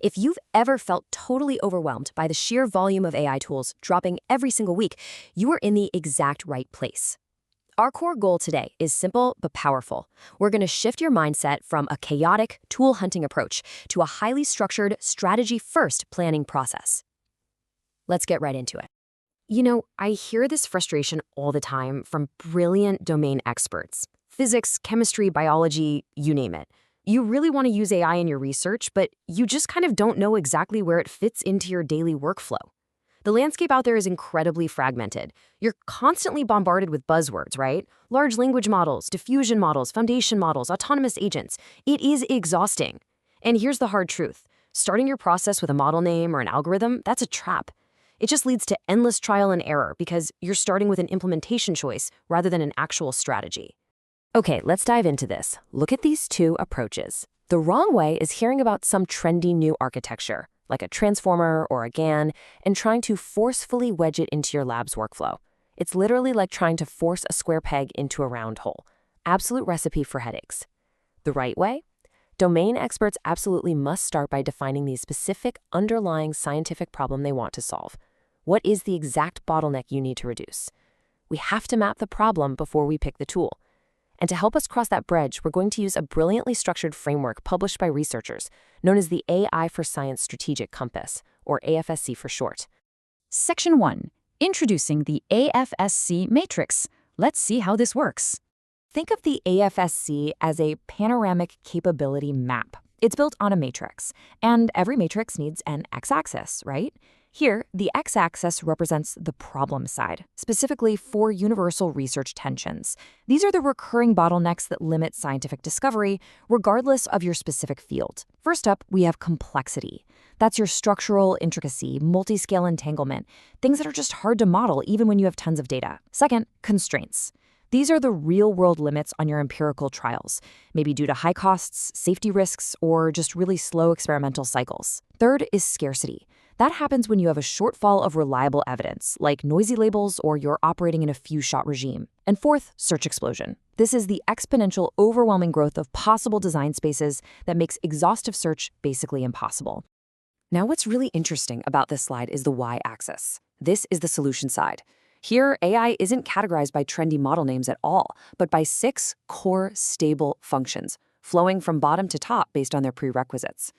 If you've ever felt totally overwhelmed by the sheer volume of AI tools dropping every single week, you are in the exact right place. Our core goal today is simple but powerful. We're going to shift your mindset from a chaotic, tool-hunting approach to a highly structured, strategy-first planning process. Let's get right into it. I hear this frustration all the time from brilliant domain experts. Physics, chemistry, biology, you name it. You really want to use AI in your research, but you just kind of don't know exactly where it fits into your daily workflow. The landscape out there is incredibly fragmented. You're constantly bombarded with buzzwords, right? Large language models, diffusion models, foundation models, autonomous agents. It is exhausting. And here's the hard truth. Starting your process with a model name or an algorithm, that's a trap. It just leads to endless trial and error because you're starting with an implementation choice rather than an actual strategy. Okay, let's dive into this. Look at these two approaches. The wrong way is hearing about some trendy new architecture, like a transformer or a GAN, and trying to forcefully wedge it into your lab's workflow. It's literally like trying to force a square peg into a round hole. Absolute recipe for headaches. The right way? Domain experts absolutely must start by defining the specific underlying scientific problem they want to solve. What is the exact bottleneck you need to reduce? We have to map the problem before we pick the tool. And to help us cross that bridge, we're going to use a brilliantly structured framework published by researchers known as the AI for Science Strategic Compass, or AFSC for short. Section 1. Introducing the AFSC Matrix. Let's see how this works. Think of the AFSC as a panoramic capability map. It's built on a matrix, and every matrix needs an x-axis, right? Here, the x-axis represents the problem side, specifically for universal research tensions. These are the recurring bottlenecks that limit scientific discovery, regardless of your specific field. First up, we have complexity. That's your structural intricacy, multi-scale entanglement, things that are just hard to model even when you have tons of data. Second, constraints. These are the real-world limits on your empirical trials, maybe due to high costs, safety risks, or just really slow experimental cycles. Third is scarcity. That happens when you have a shortfall of reliable evidence, like noisy labels or you're operating in a few-shot regime. And fourth, search explosion. This is the exponential, overwhelming growth of possible design spaces that makes exhaustive search basically impossible. Now, what's really interesting about this slide is the y-axis. This is the solution side. Here, AI isn't categorized by trendy model names at all, but by 6 core stable functions, flowing from bottom to top based on their prerequisites.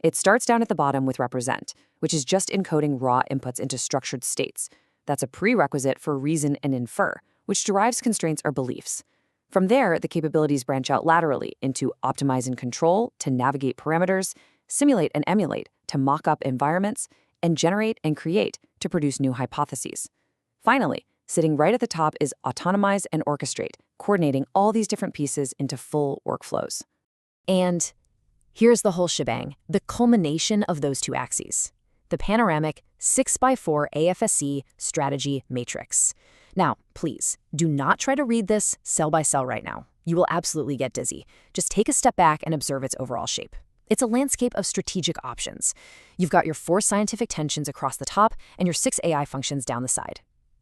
It starts down at the bottom with represent, which is just encoding raw inputs into structured states. That's a prerequisite for reason and infer, which derives constraints or beliefs. From there, the capabilities branch out laterally into optimize and control to navigate parameters, simulate and emulate to mock up environments, and generate and create to produce new hypotheses. Finally, sitting right at the top is Autonomize and Orchestrate, coordinating all these different pieces into full workflows. And here's the whole shebang, the culmination of those two axes, the panoramic 6x4 AFSC strategy matrix. Now, please, do not try to read this cell by cell right now. You will absolutely get dizzy. Just take a step back and observe its overall shape. It's a landscape of strategic options. You've got your 4 scientific tensions across the top and your 6 AI functions down the side.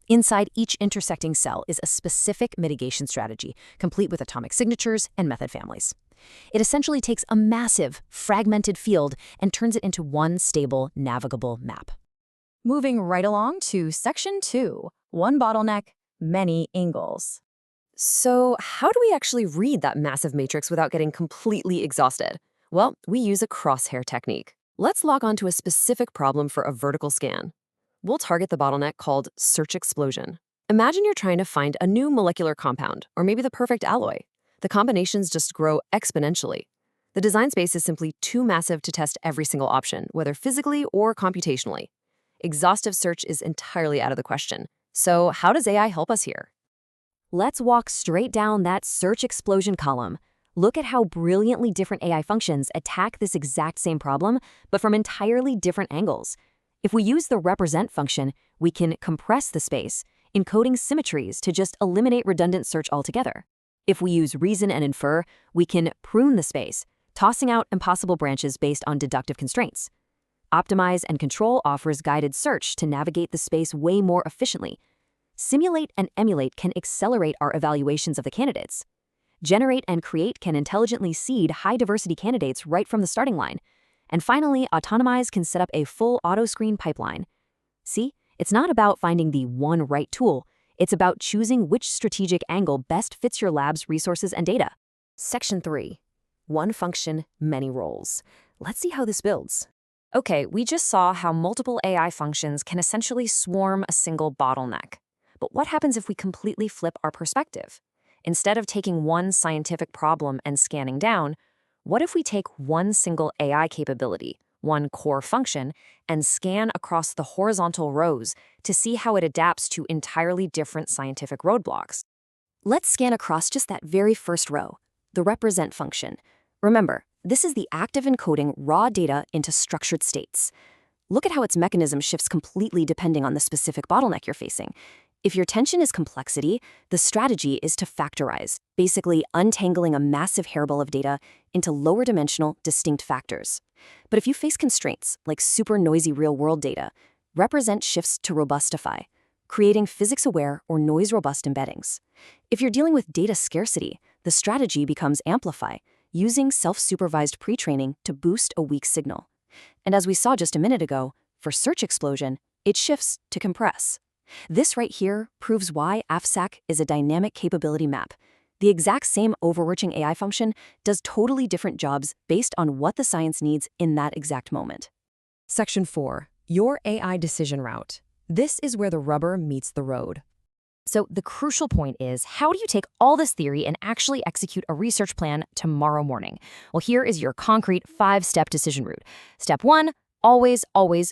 Inside each intersecting cell is a specific mitigation strategy, complete with atomic signatures and method families. It essentially takes a massive, fragmented field and turns it into one stable, navigable map. Moving right along to Section 2, one bottleneck, many angles. So how do we actually read that massive matrix without getting completely exhausted? Well, we use a crosshair technique. Let's log on to a specific problem for a vertical scan. We'll target the bottleneck called search explosion. Imagine you're trying to find a new molecular compound, or maybe the perfect alloy. The combinations just grow exponentially. The design space is simply too massive to test every single option, whether physically or computationally. Exhaustive search is entirely out of the question. So how does AI help us here? Let's walk straight down that search explosion column. Look at how brilliantly different AI functions attack this exact same problem, but from entirely different angles. If we use the represent function, we can compress the space, encoding symmetries to just eliminate redundant search altogether. If we use reason and infer, we can prune the space, tossing out impossible branches based on deductive constraints. Optimize and control offers guided search to navigate the space way more efficiently. Simulate and emulate can accelerate our evaluations of the candidates. Generate and create can intelligently seed high-diversity candidates right from the starting line. And finally, Autonomize can set up a full auto-screen pipeline. See, it's not about finding the one right tool. It's about choosing which strategic angle best fits your lab's resources and data. Section 3. One function, many roles. Let's see how this builds. Okay, we just saw how multiple AI functions can essentially swarm a single bottleneck. But what happens if we completely flip our perspective? Instead of taking one scientific problem and scanning down, what if we take one single AI capability, one core function, and scan across the horizontal rows to see how it adapts to entirely different scientific roadblocks? Let's scan across just that very first row, the represent function. Remember, this is the act of encoding raw data into structured states. Look at how its mechanism shifts completely depending on the specific bottleneck you're facing. If your tension is complexity, the strategy is to factorize, basically untangling a massive hairball of data into lower dimensional, distinct factors. But if you face constraints, like super noisy real-world data, represent shifts to robustify, creating physics-aware or noise-robust embeddings. If you're dealing with data scarcity, the strategy becomes amplify, using self-supervised pre-training to boost a weak signal. And as we saw just a minute ago, for search explosion, it shifts to compress. This right here proves why AFSC is a dynamic capability map. The exact same overarching AI function does totally different jobs based on what the science needs in that exact moment. Section 4. Your AI decision route. This is where the rubber meets the road. So the crucial point is, how do you take all this theory and actually execute a research plan tomorrow morning? Well, here is your concrete 5-step decision route. Step 1, always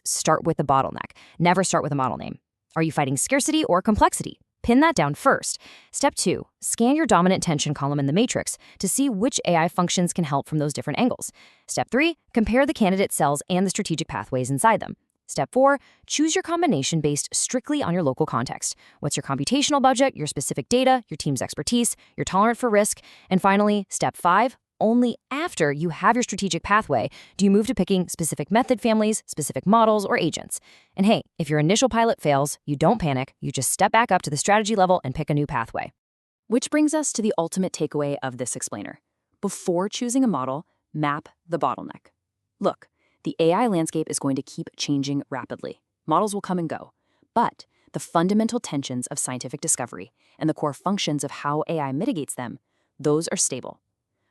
start with the bottleneck. Never start with a model name. Are you fighting scarcity or complexity? Pin that down first. Step 2, scan your dominant tension column in the matrix to see which AI functions can help from those different angles. Step 3, compare the candidate cells and the strategic pathways inside them. Step 4, choose your combination based strictly on your local context. What's your computational budget, your specific data, your team's expertise, your tolerance for risk? And finally, step 5, only after you have your strategic pathway do you move to picking specific method families, specific models, or agents. And hey, if your initial pilot fails, you don't panic, you just step back up to the strategy level and pick a new pathway. Which brings us to the ultimate takeaway of this explainer. Before choosing a model, map the bottleneck. Look, the AI landscape is going to keep changing rapidly. Models will come and go. But the fundamental tensions of scientific discovery and the core functions of how AI mitigates them, those are stable.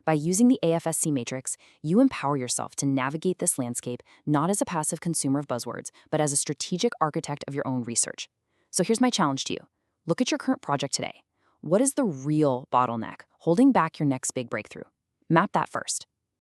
By using the AFSC Matrix, you empower yourself to navigate this landscape not as a passive consumer of buzzwords, but as a strategic architect of your own research. So here's my challenge to you. Look at your current project today. What is the real bottleneck holding back your next big breakthrough? Map that first.